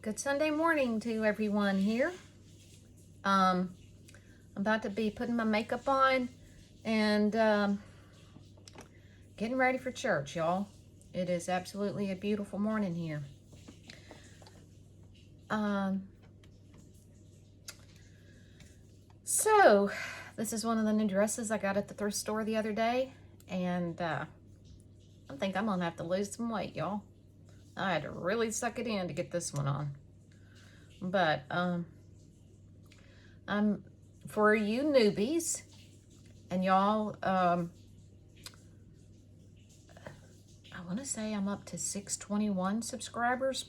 Good Sunday morning to everyone here. I'm about to be putting my makeup on and getting ready for church, y'all. It is absolutely a beautiful morning here. So this is one of the new dresses I got at the thrift store the other day, and I think I'm gonna have to lose some weight, y'all. I had to really suck it in to get this one on. But for you newbies, and y'all, I want to say I'm up to 621 subscribers.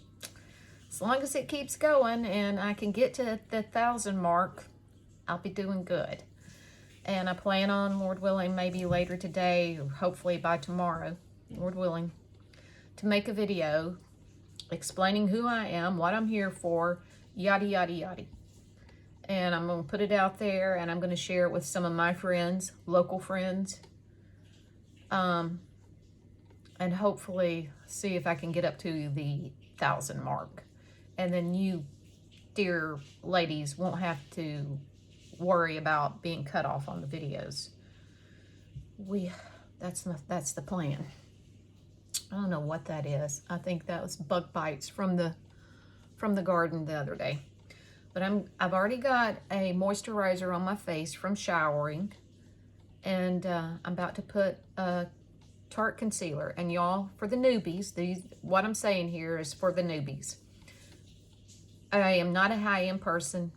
As long as it keeps going and I can get to the 1,000 mark, I'll be doing good. And I plan on, Lord willing, maybe later today, or hopefully by tomorrow, Lord willing, to make a video explaining who I am, what I'm here for, yada, yada, yada. And I'm going to put it out there, and I'm going to share it with some of my friends, local friends, and hopefully see if I can get up to the 1,000 mark. And then you, dear ladies, won't have to worry about being cut off on the videos. That's the plan. I don't know what that is. I think that was bug bites from the garden the other day. But I've already got a moisturizer on my face from showering, and I'm about to put a Tarte concealer. And y'all, for the newbies, what I'm saying here is for the newbies. I am not a high-end person.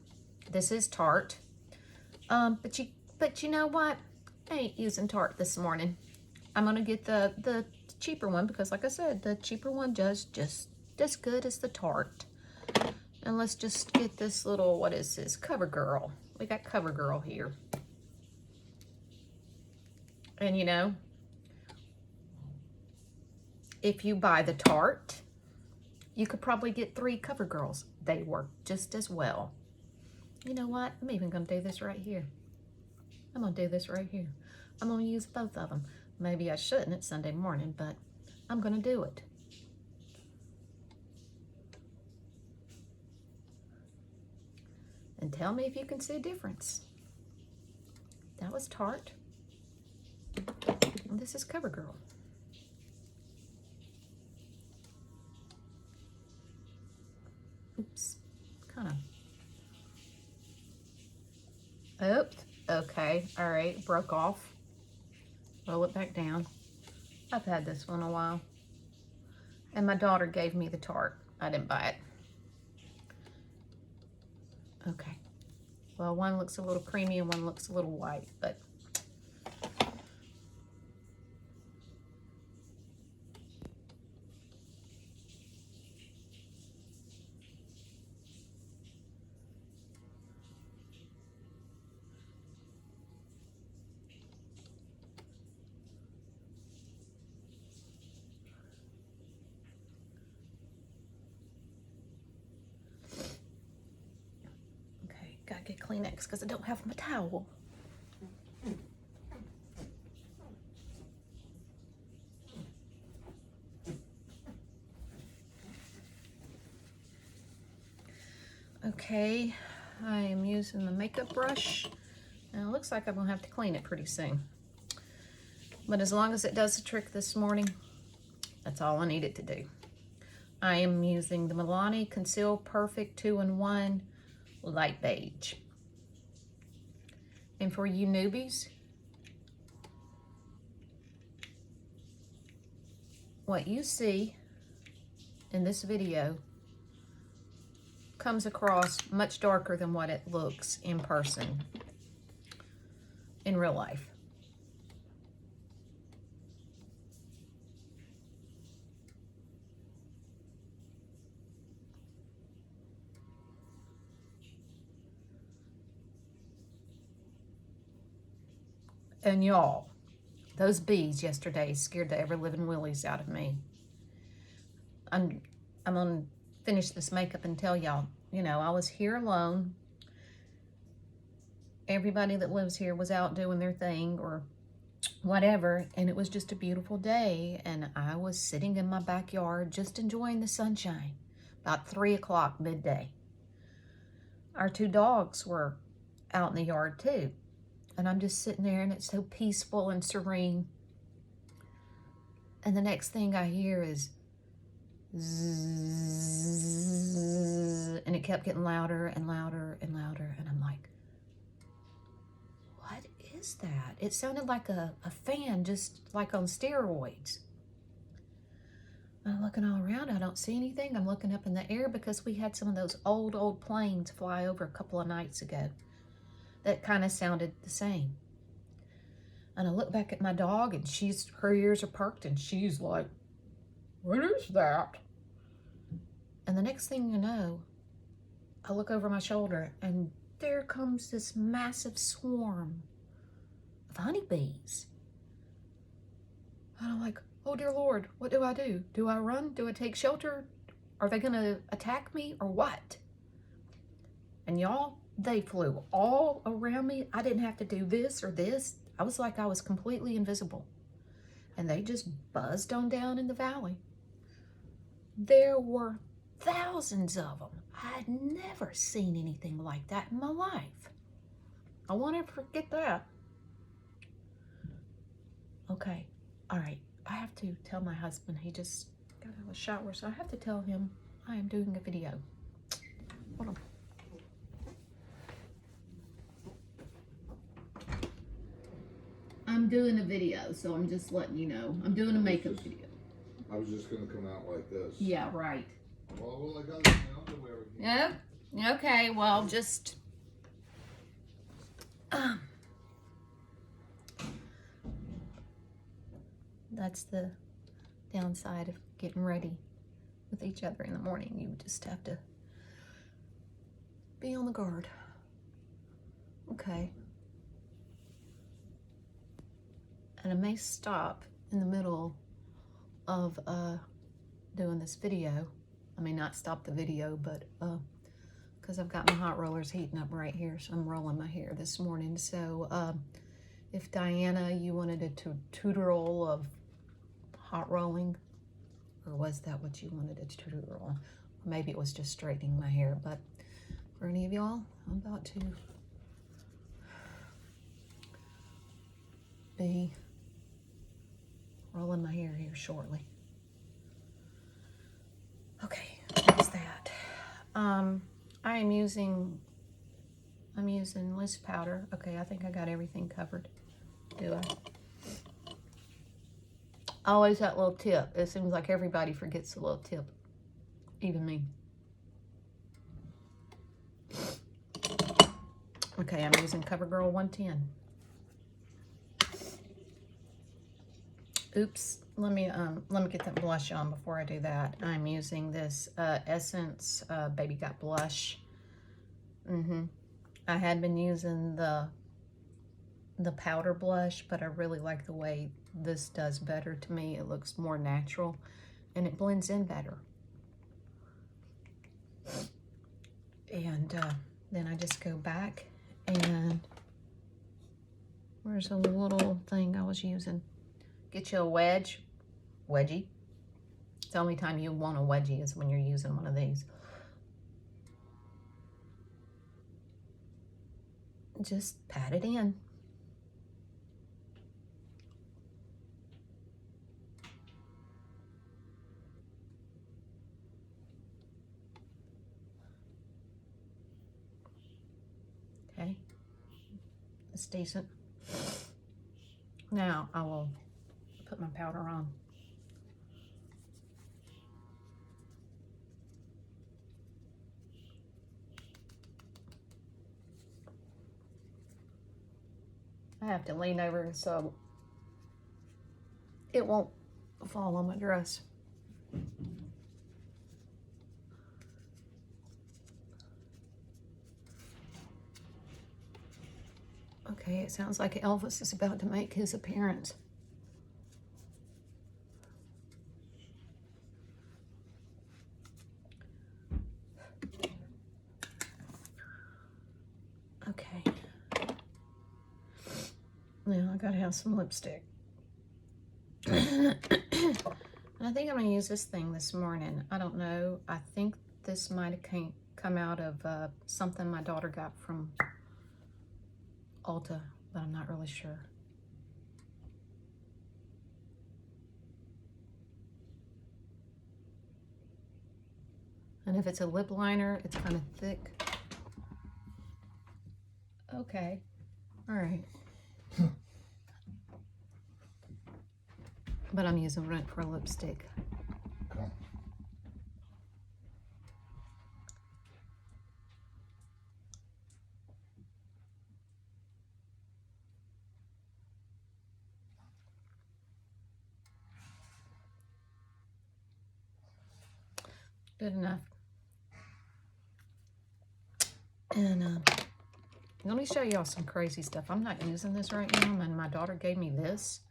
This is Tarte. But you know what? I ain't using Tarte this morning. I'm gonna get the cheaper one because, like I said, the cheaper one does just as good as the Tarte. And let's just get this little, what is this? CoverGirl. We got CoverGirl here. And you know, if you buy the Tarte, you could probably get 3 CoverGirls. They work just as well. You know what? I'm even gonna do this right here. I'm gonna do this right here. I'm gonna use both of them. Maybe I shouldn't, it's Sunday morning, but I'm gonna do it. And tell me if you can see a difference. That was Tarte. And this is CoverGirl. Oops, kind of. Oops, okay, all right, broke off. Roll it back down. I've had this one a while. And my daughter gave me the Tarte. I didn't buy it. Okay. Well, one looks a little creamy and one looks a little white, but gotta get Kleenex because I don't have my towel. Okay, I am using the makeup brush. Now it looks like I'm gonna have to clean it pretty soon. But as long as it does the trick this morning, that's all I need it to do. I am using the Milani Conceal Perfect 2-in-1 Light Beige. And for you newbies, what you see in this video comes across much darker than what it looks in person, in real life. And y'all, those bees yesterday scared the ever-living willies out of me. I'm gonna finish this makeup and tell y'all, you know, I was here alone. Everybody that lives here was out doing their thing or whatever, and it was just a beautiful day, and I was sitting in my backyard just enjoying the sunshine. about 3 o'clock midday. Our 2 dogs were out in the yard too. And I'm just sitting there and it's so peaceful and serene. And the next thing I hear is zzz, and it kept getting louder and louder and louder. And I'm like, what is that? It sounded like a fan, just like on steroids. I'm looking all around. I don't see anything. I'm looking up in the air because we had some of those old planes fly over a couple of nights ago that kind of sounded the same. And I look back at my dog and her ears are perked and she's like, what is that? And the next thing you know, I look over my shoulder and there comes this massive swarm of honeybees. And I'm like, oh dear Lord, what do I do? Do I run? Do I take shelter? Are they gonna attack me or what? And y'all, they flew all around me. I didn't have to do this or this. I was like I was completely invisible. And they just buzzed on down in the valley. There were thousands of them. I had never seen anything like that in my life. I won't ever forget that. Okay, all right. I have to tell my husband, he just got out of the shower, so I have to tell him I am doing a video. Hold on. I'm doing a video, so I'm just letting you know. I'm doing a makeup video. I was just gonna come out like this. Yeah, right. Well, I got my underwear again. Yeah. Okay. Well, just. That's the downside of getting ready with each other in the morning. You just have to be on the guard. Okay. And I may stop in the middle of doing this video. I may not stop the video, but because I've got my hot rollers heating up right here, so I'm rolling my hair this morning. So if Diana, you wanted a tutorial of hot rolling, or was that what you wanted a tutorial? Or maybe it was just straightening my hair, but for any of y'all, I'm about to be rolling my hair here shortly. Okay, that's that. I'm using loose powder. Okay, I think I got everything covered. Do I? Always that little tip. It seems like everybody forgets the little tip. Even me. Okay, I'm using CoverGirl 110. Oops, let me get that blush on before I do that. I'm using this Essence Baby Got Blush. I had been using the powder blush, but I really like the way this does better to me. It looks more natural and it blends in better. And then I just go back and where's the little thing I was using? Get you a wedgie. The only time you want a wedgie is when you're using one of these. Just pat it in. Okay, it's decent. Now I will put my powder on. I have to lean over so it won't fall on my dress. Okay, it sounds like Elvis is about to make his appearance. Okay. Now I gotta have some lipstick. And I think I'm gonna use this thing this morning. I don't know. I think this might have come out of something my daughter got from Ulta, but I'm not really sure. And if it's a lip liner, it's kind of thick. Okay, all right. But I'm using it for lipstick. Come. Good enough. And let me show y'all some crazy stuff. I'm not using this right now, and my daughter gave me this.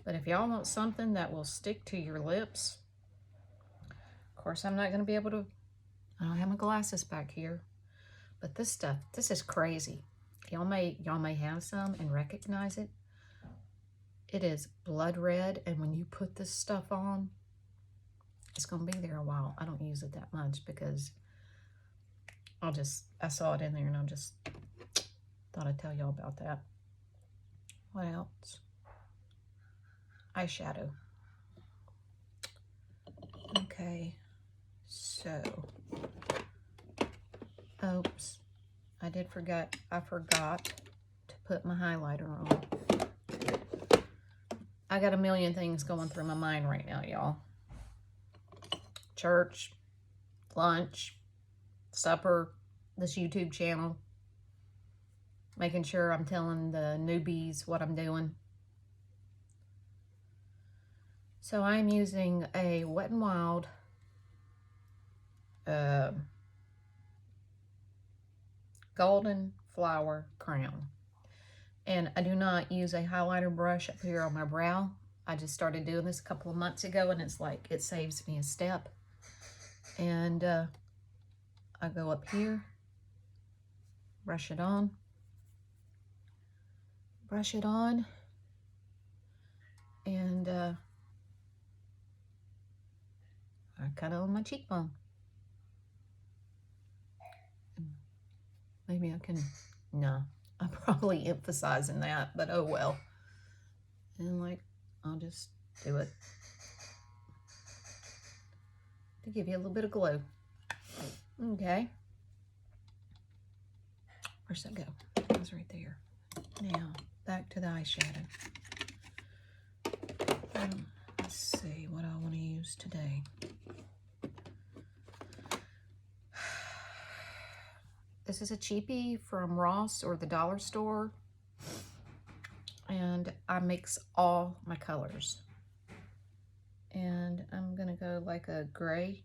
But if y'all want something that will stick to your lips, of course I'm not going to be able to, I don't have my glasses back here. But this stuff, this is crazy. Y'all may have some and recognize it. It is blood red, and when you put this stuff on, it's going to be there a while. I don't use it that much because I saw it in there and I just thought I'd tell y'all about that. What else? Eyeshadow. Okay, so, oops, I forgot to put my highlighter on. I got a million things going through my mind right now, y'all. Church, lunch, supper, this YouTube channel, making sure I'm telling the newbies what I'm doing. So I'm using a Wet n Wild Golden Flower Crown. And I do not use a highlighter brush up here on my brow. I just started doing this a couple of months ago, and it's like it saves me a step. And I go up here, brush it on, and I cut it on my cheekbone. Maybe I can, no, I'm probably emphasizing that, but oh well. And like, I'll just do it to give you a little bit of glow. Okay. Where's that go? It was right there. Now, back to the eyeshadow. Let's see what I want to use today. This is a cheapie from Ross or the dollar store. And I mix all my colors. And I'm going to go like a gray.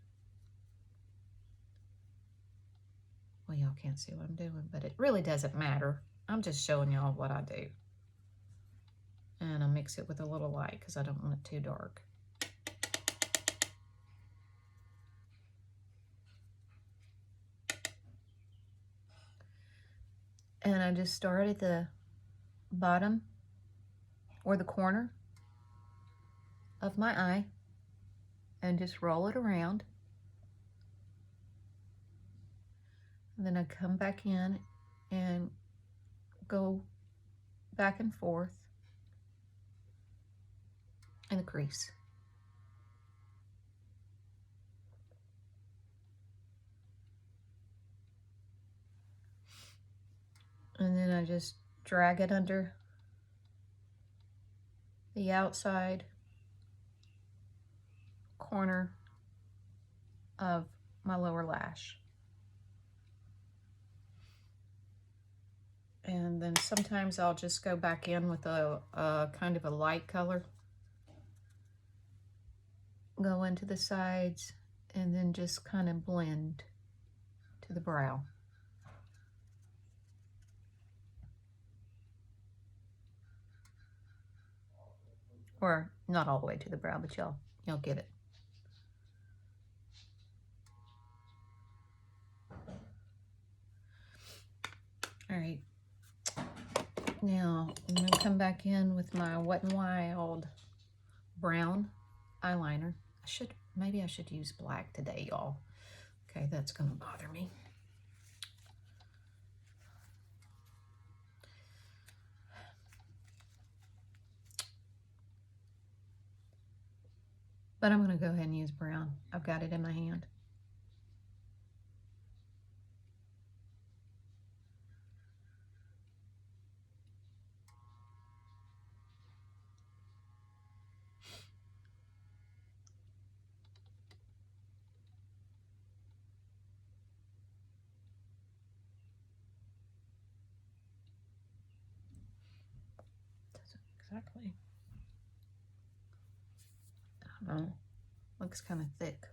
Well, y'all can't see what I'm doing, but it really doesn't matter. I'm just showing y'all what I do. And I mix it with a little light because I don't want it too dark. And I just start at the bottom or the corner of my eye and just roll it around. And then I come back in and go back and forth in the crease. And then I just drag it under the outside corner of my lower lash. And then sometimes I'll just go back in with a kind of a light color. Go into the sides and then just kind of blend to the brow. Or not all the way to the brow, but y'all get it. All right. Now I'm gonna come back in with my Wet n Wild brown eyeliner. Maybe I should use black today, y'all, Okay, that's gonna bother me. But I'm gonna go ahead and use brown. I've got it in my hand. Doesn't exactly. I don't know. Looks kind of thick.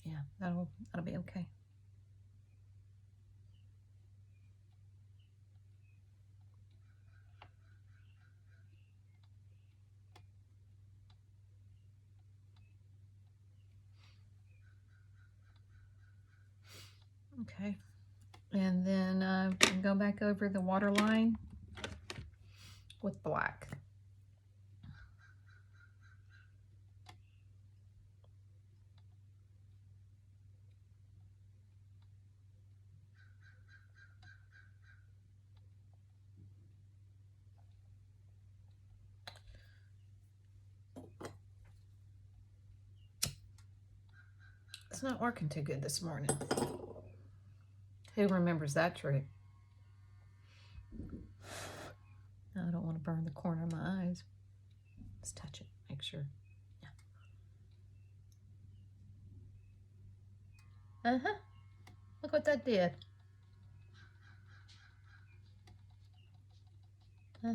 Yeah, that'll be okay. Okay, and then go back over the waterline with black. It's not working too good this morning. Who remembers that trick? I don't want to burn the corner of my eyes. Let's touch it, make sure. Yeah. Uh-huh. Look what that did. Uh-huh.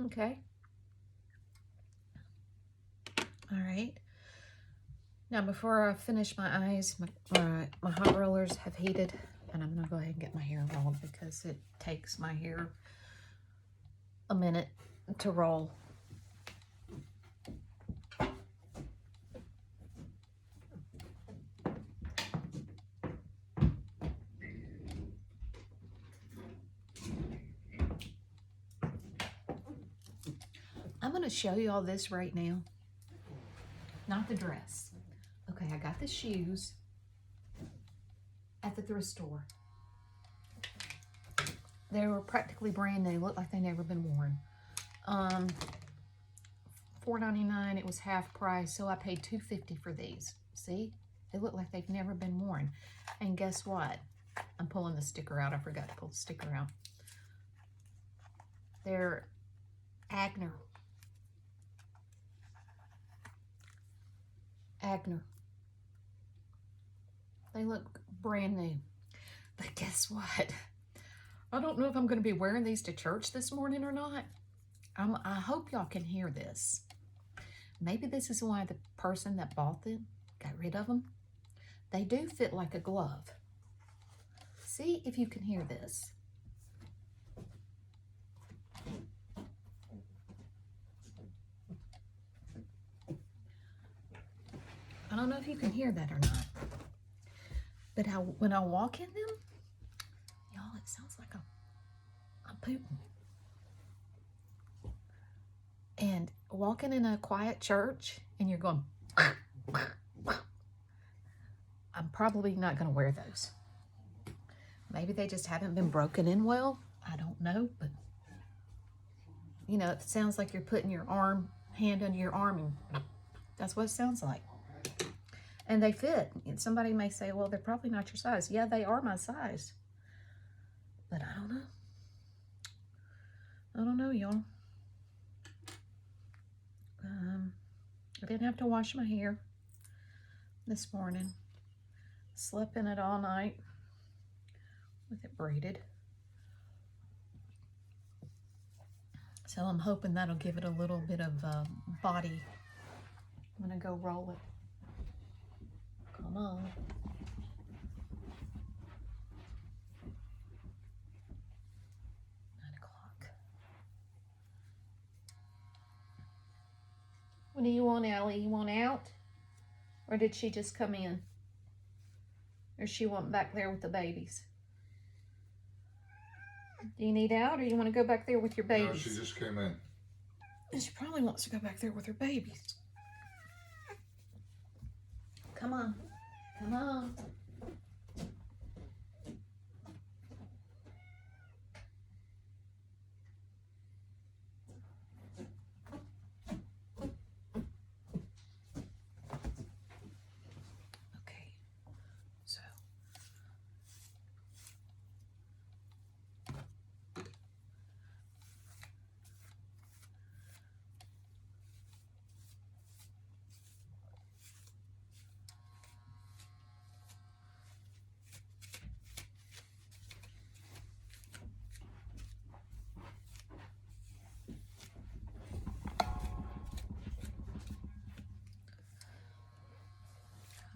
Okay. All right. Now, before I finish my eyes, my hot rollers have heated, and I'm going to go ahead and get my hair rolled because it takes my hair a minute to roll. I'm going to show you all this right now. Not the dress. Okay, I got the shoes at the thrift store. They were practically brand new. Looked like they never been worn. $4.99. It was half price, so I paid $2.50 for these. See? They look like they've never been worn. And guess what? I'm pulling the sticker out. I forgot to pull the sticker out. They're Agner. They look brand new. But guess what? I don't know if I'm going to be wearing these to church this morning or not. I hope y'all can hear this. Maybe this is why the person that bought them got rid of them. They do fit like a glove. See if you can hear this. I don't know if you can hear that or not. But when I walk in them, y'all, it sounds like I'm pooping. And walking in a quiet church and you're going, I'm probably not going to wear those. Maybe they just haven't been broken in well. I don't know, but you know, it sounds like you're putting your hand under your arm, and that's what it sounds like. And they fit. And somebody may say, well, they're probably not your size. Yeah, they are my size. But I don't know. I don't know, y'all. I didn't have to wash my hair this morning. Slept in it all night with it braided. So I'm hoping that'll give it a little bit of body. I'm gonna go roll it. Come on. What do you want, Allie? You want out? Or did she just come in? Or she went back there with the babies? Do you need out, or you want to go back there with your babies? No, she just came in. And she probably wants to go back there with her babies. Come on. Come on. Okay. So.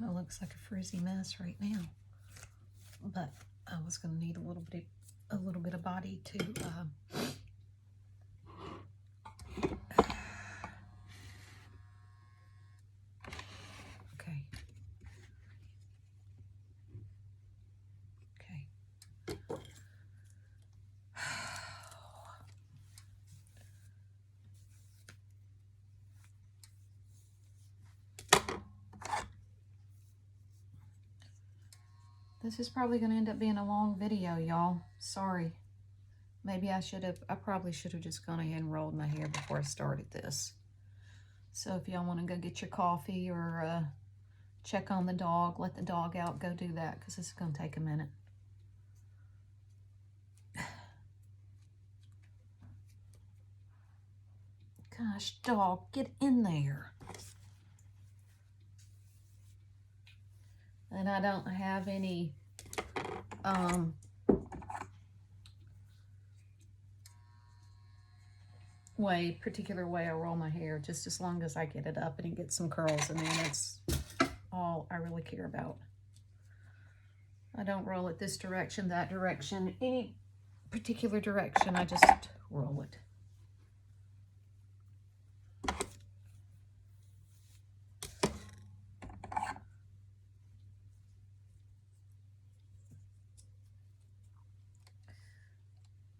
It looks like a frizzy mess right now, but I was going to need a little bit of body to okay. Okay. This is probably going to end up being a long video, y'all. Sorry. Maybe I probably should have just gone ahead and rolled my hair before I started this. So if y'all want to go get your coffee or check on the dog, let the dog out, go do that, because this is going to take a minute. Gosh, dog, get in there. And I don't have any particular way I roll my hair, just as long as I get it up and it gets some curls, and then that's all I really care about. I don't roll it this direction, that direction, any particular direction. I just roll it.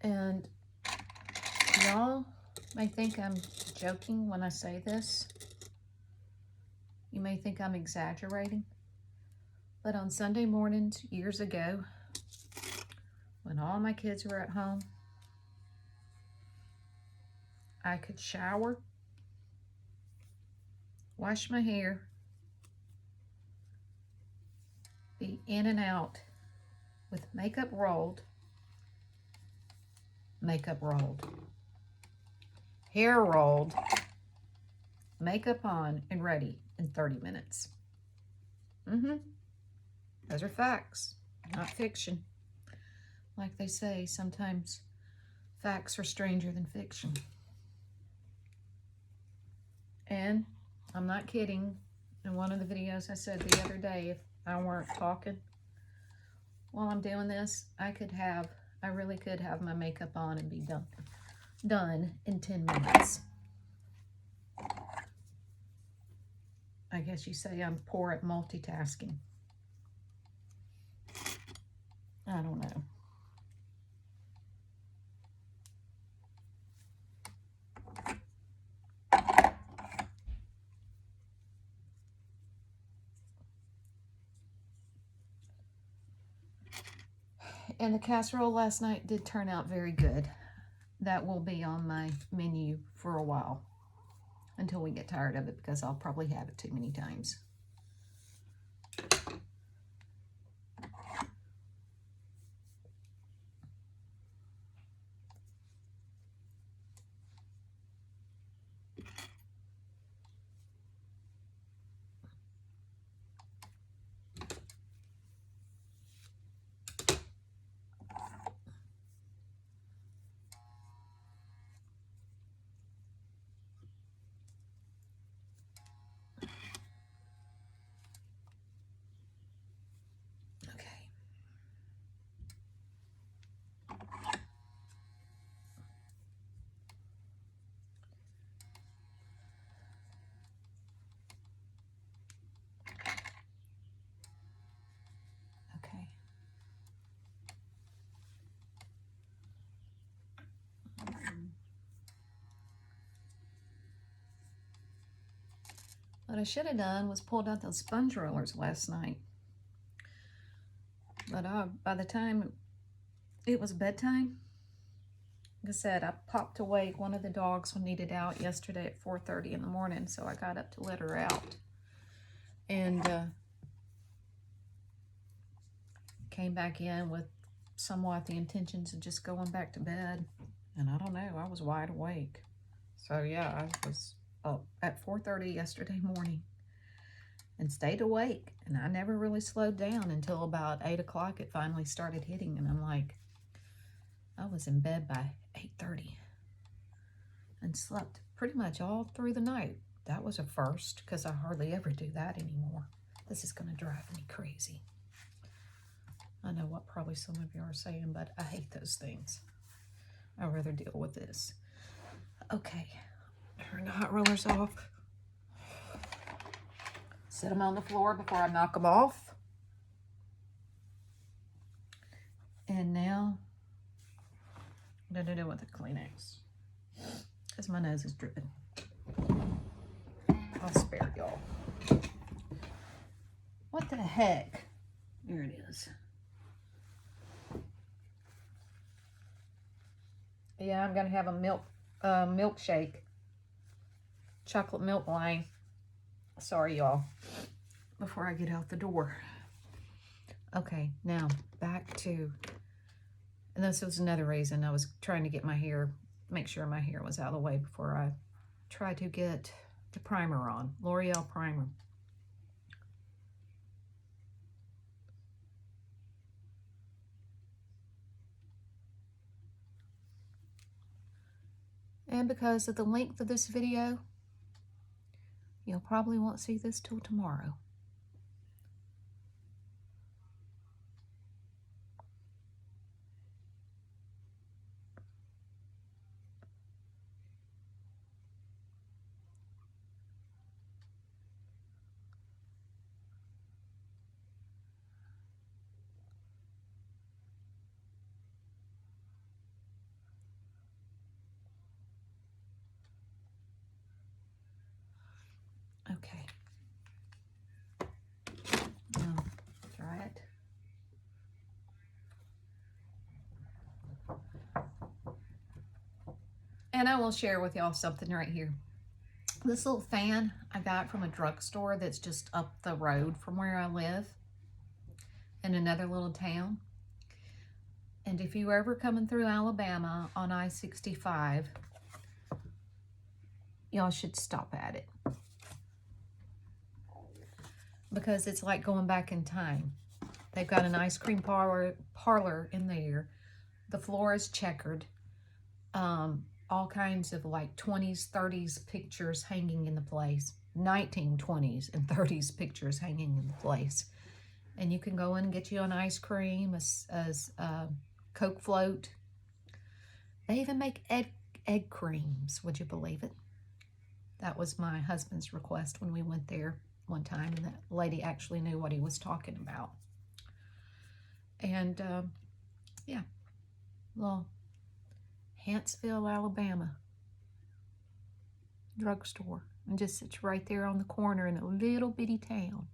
And y'all may think I'm joking when I say this. You may think I'm exaggerating. But on Sunday mornings, years ago, when all my kids were at home, I could shower, wash my hair, be in and out with makeup rolled, hair rolled, makeup on, and ready in 30 minutes. Those are facts, not fiction. Like they say, sometimes facts are stranger than fiction. And I'm not kidding. In one of the videos I said the other day, if I weren't talking while I'm doing this, I really could have my makeup on and be done in 10 minutes. I guess you say I'm poor at multitasking. I don't know. And the casserole last night did turn out very good. That will be on my menu for a while, until we get tired of it, because I'll probably have it too many times. What I should have done was pulled out those sponge rollers last night. But by the time it was bedtime, like I said, I popped awake. One of the dogs needed out yesterday at 4:30 in the morning, so I got up to let her out. And came back in with somewhat the intentions of just going back to bed. And I don't know, I was wide awake. So yeah, I was up at 4:30 yesterday morning and stayed awake. And I never really slowed down until about 8 o'clock. It finally started hitting, and I'm like, I was in bed by 8:30 and slept pretty much all through the night. That was a first, because I hardly ever do that anymore. This is going to drive me crazy. I know what probably some of you are saying, but I hate those things. I'd rather deal with this. Okay, turn the hot rollers off. Set them on the floor before I knock them off. And now, what did I do with the Kleenex? Because my nose is dripping. I'll spare y'all. What the heck? There it is. Yeah, I'm gonna have a milkshake. Chocolate milk wine. Sorry, y'all. Before I get out the door. Okay, now back to, and this was another reason I was trying to get my hair, make sure my hair was out of the way before I tried to get the primer on. L'Oreal primer. And because of the length of this video, you'll probably won't see this till tomorrow. Okay. Now, try it. And I will share with y'all something right here. This little fan I got from a drugstore that's just up the road from where I live in another little town. And if you ever coming through Alabama on I-65, y'all should stop at it. Because it's like going back in time. They've got an ice cream parlor in there. The floor is checkered. All kinds of like 20s, 30s pictures hanging in the place. 1920s and 30s pictures hanging in the place. And you can go in and get you an ice cream, a Coke float. They even make egg creams, would you believe it? That was my husband's request when we went there one time, and that lady actually knew what he was talking about. And yeah, well, Huntsville, Alabama drugstore, and just sits right there on the corner in a little bitty town.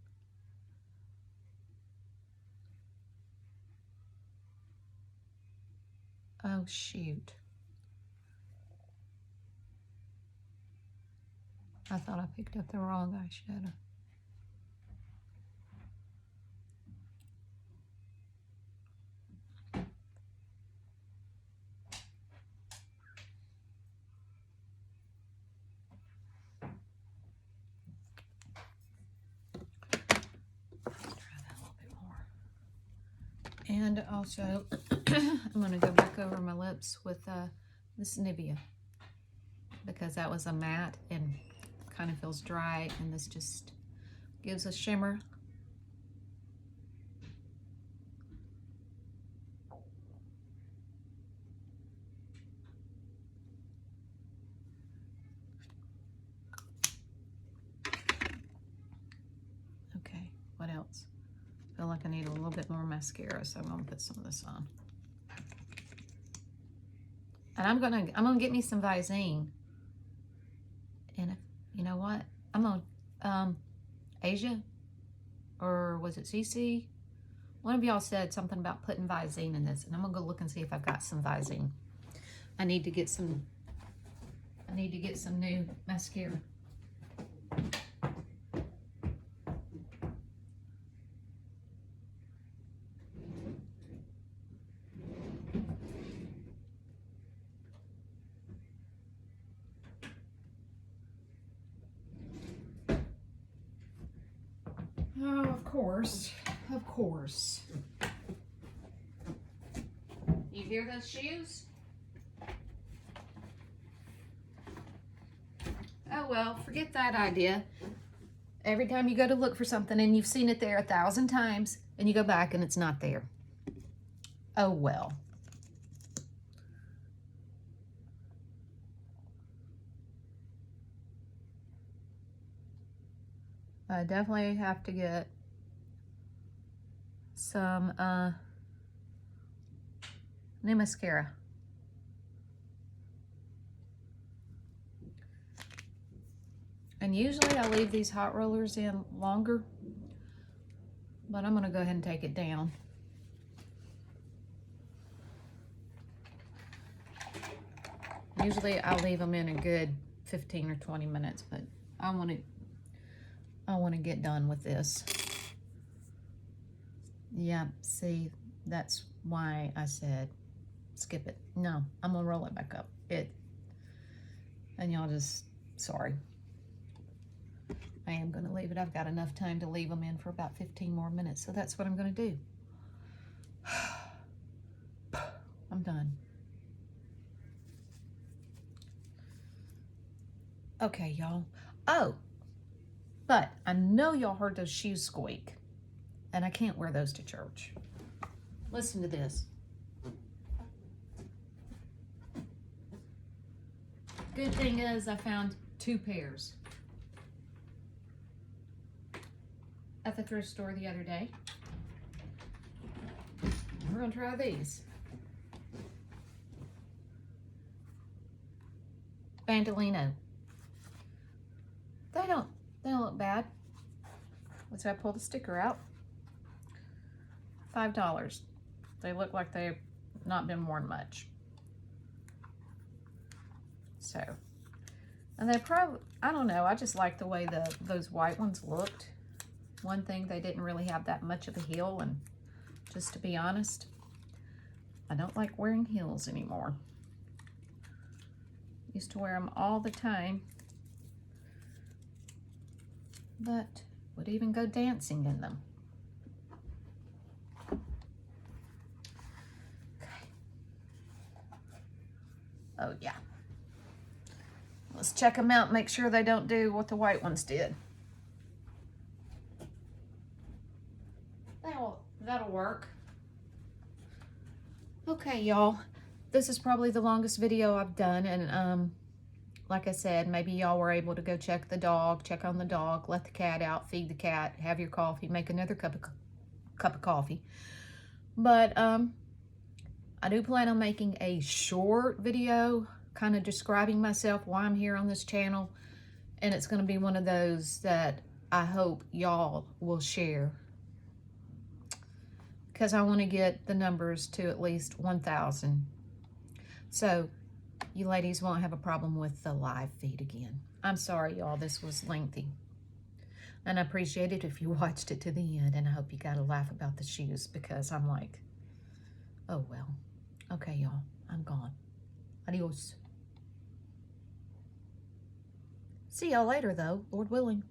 Oh shoot, I thought I picked up the wrong eyeshadow. And also, I'm going to go back over my lips with this Nivea, because that was a matte and kind of feels dry, and this just gives a shimmer. Okay, what else? I feel like I need a little bit more mascara, so I'm gonna put some of this on. And I'm gonna get me some Visine. And if, you know what? I'm gonna Asia, or was it CC? One of y'all said something about putting Visine in this, and I'm gonna go look and see if I've got some Visine. I need to get some new mascara. Oh, of course. Of course. You hear those shoes? Oh well, forget that idea. Every time you go to look for something and you've seen it there 1,000 times and you go back and it's not there. Oh well. I definitely have to get some new mascara. And usually I leave these hot rollers in longer, but I'm gonna go ahead and take it down. Usually I leave them in a good 15 or 20 minutes, but I want to get done with this. Yeah, see, that's why I said skip it. No, I'm gonna roll it back up. And y'all just, sorry. I am gonna leave it. I've got enough time to leave them in for about 15 more minutes, so that's what I'm gonna do. I'm done. Okay, y'all. Oh, but I know y'all heard those shoes squeak, and I can't wear those to church. Listen to this. Good thing is I found 2 pairs at the thrift store the other day. We're gonna try these. Bandolino. They don't look bad. Let's I pull the sticker out. $5. They look like they've not been worn much. So, and they probably, I don't know, I just like the way those white ones looked. One thing, they didn't really have that much of a heel, and just to be honest, I don't like wearing heels anymore. Used to wear them all the time, but would even go dancing in them. Okay. Oh yeah. Let's check them out, make sure they don't do what the white ones did. That'll work. Okay, y'all. This is probably the longest video I've done, and like I said, maybe y'all were able to go check on the dog, let the cat out, feed the cat, have your coffee, make another cup of coffee. But I do plan on making a short video kind of describing myself, why I'm here on this channel, and it's going to be one of those that I hope y'all will share, because I want to get the numbers to at least 1,000. So you ladies won't have a problem with the live feed again. I'm sorry, y'all, this was lengthy. And I appreciate it if you watched it to the end, and I hope you got a laugh about the shoes, because I'm like, oh well. Okay, y'all, I'm gone. Adios. See y'all later, though, Lord willing.